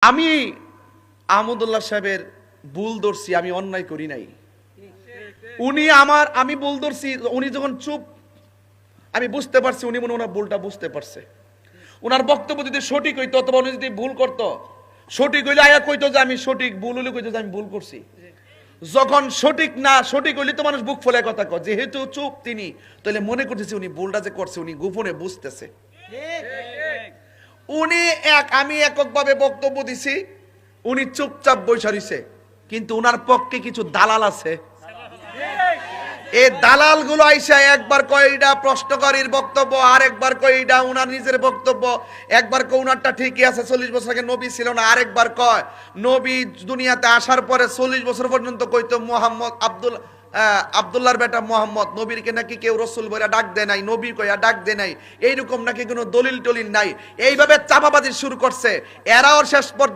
আমি আহমদুল্লাহ সাহেবের ভুল ধরছি, আমি অন্যায় করি নাই। আমি ভুল ধরছি, উনি যখন চুপ, আমি বুঝতে পারছি উনি মনে ওনার ভুলটা বুঝতে পারছে। ওনার বক্তব্য যদি সঠিক হইতো অথবা উনি যদি ভুল করতো, সঠিক হইলে আয়া কইতো যে আমি সঠিক, ভুল হইলে কইতো যে আমি ভুল করছি। যখন সঠিক না, সঠিক হইলে তো মানুষ বুক ফোলায় কথা কয়, যেহেতু চুপ তিনি, তাহলে মনে করতেছি উনি ভুলটা যে করছে উনি গোপনে বুঝতেছে। আমি এককভাবে বক্তব্য দিছি, উনি চুপচাপ বইসা রইছে, কিন্তু উনার পক্ষে কিছু দালাল আছে। এই দালাল গুলো আইসা একবার কয় এটা প্রশ্নকারীর বক্তব্য, আর একবার কয় এটা উনার নিজের বক্তব্য, একবার কয় উনারটা ঠিকই আছে, 40 বছর আগে নবী ছিল না, আরেকবার কয় নবী দুনিয়াতে আসার পরে 40 বছর পর্যন্ত কইতো মোহাম্মদ আব্দুল্লাহর বেটা মোহাম্মদ, নবীরকে নাকি কেউ রসুল বইরা ডাক দেয় নাই, নবী কইয়া ডাক দেয় নাই, এইরকম নাকি কোনো দলিল টলিল নাই। এইভাবে চাপাবাজি শুরু করছে। এরাও শেষ পর্যন্ত